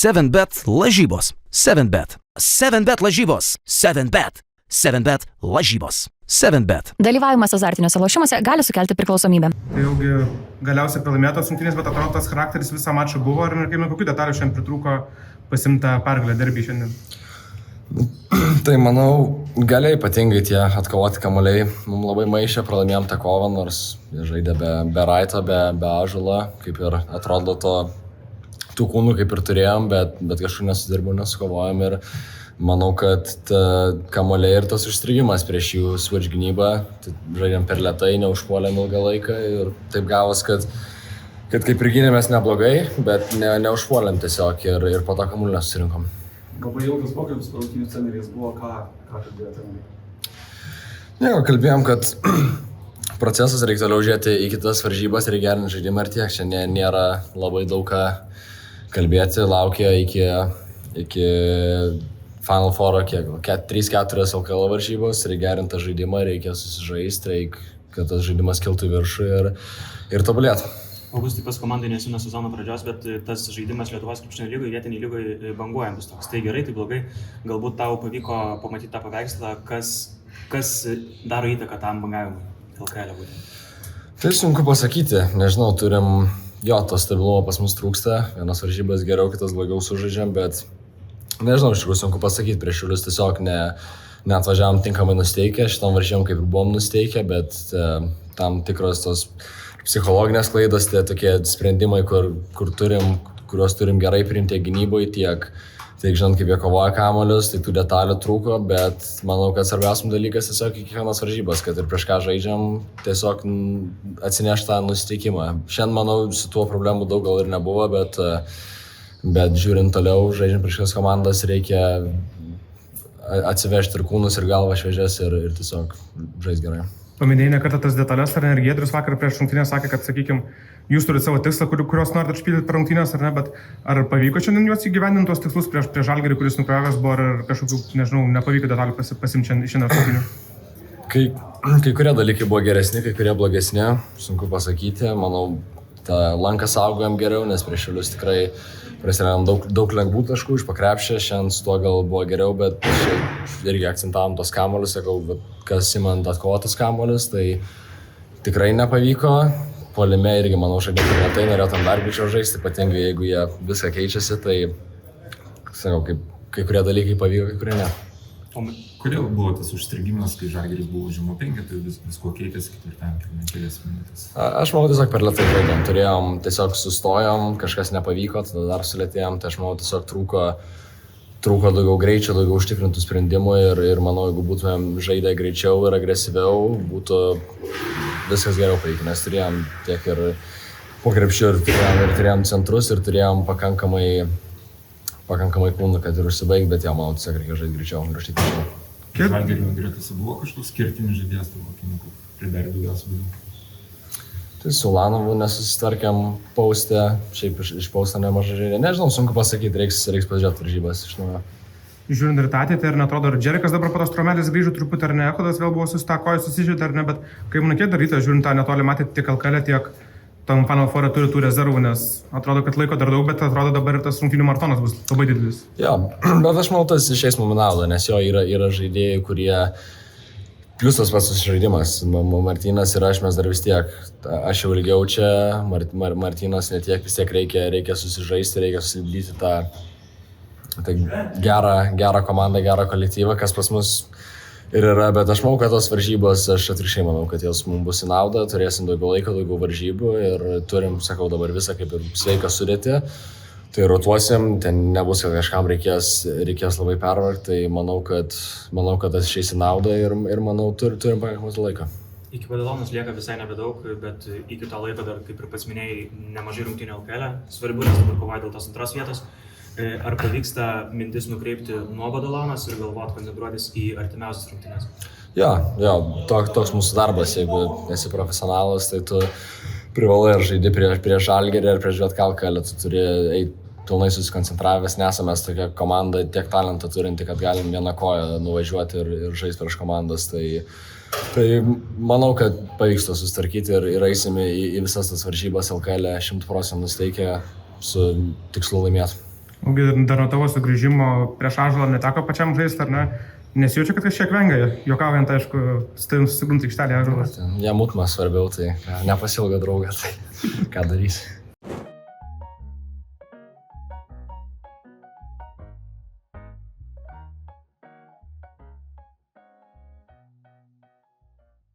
7bet lažybos. 7bet. 7bet lažybos. 7bet. 7bet lažybos. 7bet. Dalyvavimas azartiniuose lošimuose gali sukelti priklausomybę. Tai jaugi galiausiai pralaimėtos rungtynės, bet atrodo tas charakteris visą mačą buvo ir kokių detalių šiandien pritrūko pasimta pergalę derbį šiandien. Tai manau, galiai ypatingai tie atkovoti kamuoliai mums labai maišė, pralaimėjom tą kovą, nors žaidė be Raito, be Ąžuolo, kaip ir atrodo tų kūnų kaip ir turėjom, bet kažkur nesudirbom, nesukovojom ir manau, kad kamuoliai ir tas užstrigimas prieš jų switch gynybą, tai žaidėm per lėtai, neužpuolėm ilgą laiką ir taip gavos, kad kaip ir gynėmės neblogai, bet neužpuolėm tiesiog ir po to kamuolį nesusirinkom. Labai ilgas pokalbis su rungtynių treneriais buvo, ką kalbėjote? Kalbėjom, kad procesas reikia toliau žiūrėti į kitas varžybas ir gerinti žaidimą ir tiek. Čia nėra labai daug ką kalbėti, laukia iki Final Four, 3-4 LKL varžybos, reikia gerinti žaidimą, reikia susižaisti, reikia, kad tas žaidimas kiltų į viršų ir tobulėtų. Augustai, pas komandai nesi nuo sezono pradžios, bet tas žaidimas Lietuvos krepšinio lygoje, vietiniai lygoje banguojantis toks. Tai gerai, tai blogai. Galbūt tau pavyko pamatyti tą paveikslą, kas daro įtaką tam bangavimui LKL būtent. Tai sunku pasakyti. Nežinau, to stabilumo pas mus trūksta. Vienas varžybas geriau, kitas blogiau sužaidžiam, bet nežinau, iš tikrųjų sunku pasakyti. Prieš Šiaulius tiesiog neatvažiavam tinkamai nusteikę. Šitam varžybom kaip ir buvom nusteikę, bet tam tikros tos psichologinės klaidos, tai tokie sprendimai, kuriuos turim gerai priimti gynyboje, tiek žinant, kaip jie kovoja kamuolius, tai tų detalių trūko, bet manau, kad svarbiausias dalykas tiesiog kiekvienas varžybas, kad ir prieš ką žaidžiam, tiesiog atsineš tą nusiteikimą. Šiandien, manau, su tuo problemų daug gal ir nebuvo, bet žiūrint toliau, žaidžiant prieš šias komandas, reikia atsivežti ir kūnus, ir galvą šviežias ir tiesiog žaisti gerai. Paminėjai ne kartą tas detalės, ar ne, ir Giedrius vakar prieš rungtynės sakė, kad, sakykime, jūs turite savo tikslą, kuriuos norite užpildyti per rungtynės, ar ne, bet ar pavyko šiandien juos įgyvendinti tuos tikslus prieš Žalgirį, kuris nukrovęs buvo, ar kažkokių, nežinau, nepavyko detalių pasimti šiandien rungtynių? Kai kurie dalykai buvo geresni, kai kurie blogesni, sunku pasakyti, manau, tą lanką saugojom geriau, nes prieš Šiaulius tikrai prasileidom daug lengvų taškų iš pakrepšio, šiandien su tuo gal buvo geriau, bet irgi akcentavom tos kamuolius, sakau, kas įmant atkovotus kamuolius, tai tikrai nepavyko. Puolime irgi, manau, žaidėjai lėtai, norėtum dar greičiau žaisti, ypatingai jeigu jie viską keičiasi, tai sakau, kai kurie dalykai pavyko, kai kurie ne. Kodėl buvo tas užstrigimas, kai Žalgiris buvo žemo penketų, visko keitėsi ketvirtam kelias minutės? Aš manau, tiesiog per lėtai žaidėm, tiesiog sustojom, kažkas nepavyko, tada dar sulėtėjom, tai aš manau, tiesiog trūko daugiau greičio, daugiau užtikrintų sprendimų ir manau, jeigu būtumėm žaidę greičiau ir agresyviau, būtų viskas geriau pavykę, nes turėjom tiek ir po krepšiu ir turėjom centrus ir turėjom pakankamai kūnų, kad ir užsibaigti, bet jau, manau, tiesiog reikia žaisti greičiau ir užtikrinti greičiau. Žalgirio gretose buvo kažkoks skirtinis žaidėjas, tavo pridarė daugiausiai bėdų? Tai su Ulanovu nesusitvarkėm paustę, šiaip iš pausto nemažai žaidė. Nežinau, sunku pasakyti, reiks pažiūrėti varžybas iš naujo. Žiūrint ir tą ateitį, ar netrodo, ar Džerikas dabar po tos traumelės grįžo truputį, ar ne, Echodas vėl buvo susitakojas, susižaidė, ar ne, bet kaip manai, kiek daryta, žiūrint tą netoli matyti tiek LKL, tiek tam Final Four turi tų rezervų, nes atrodo, kad laiko dar daug, bet atrodo dabar ir tas rungtynių maratonas bus labai didelis. Jo, bet aš manau, tas išeis momentalą, nes jo yra žaidėjai, kurie plius tas pats susižaidimas. Martynas ir aš, mes dar vis tiek, aš jau ilgiau čia, Martynas netiek, vis tiek reikia susižaisti, reikia susilipdyti tą gerą komandą, gerą kolektyvą, kas pas mus ir yra, bet aš manau, kad tos varžybos, aš atvirkščiai manau, kad jos mums bus į naudą, turėsim daugiau laiko, daugiau varžybų ir turim, sakau, dabar visą kaip ir sveiką sudėtį, tai rotuosim, ten nebus, kad kažkam reikės labai pervargti, tai manau, kad tas išeis į naudą ir manau, turim pakankamai laiko. Iki Babilonos lieka visai nebedaug, bet iki to laiko dar, kaip ir pats minėjai, nemažai rungtynių LKL, svarbu, nes dabar kovoja dėl tos antros vietos. Ar pavyksta mintis nukreipti nuo Babilonos ir galvoti koncentruotis į artimiausias rungtynes? Jo, toks mūsų darbas, jeigu esi profesionalas, tai tu privalai ir žaidi prieš Žalgirį ir prieš LKL, tu turi eiti pilnai susikoncentravęs, nesame tokia komanda tiek talentą turinti, kad galim vieną koją nuvažiuoti ir žaisti prieš komandas, tai manau, kad pavyks to susitvarkyti ir eisime į visas tas varžybas LKL 100% nusteikę su tikslu laimėti. Dar nuo tavo sugrįžimo prieš Ąžuolą neteko pačiam žaisti, ar ne? Nesijaučia, kad kažkiek vengia, juokaujant, aišku, su tavim susigunti aikštelė Ąžuolas. Jam utmas svarbiau, tai nepasilgo draugą, tai ką darysi.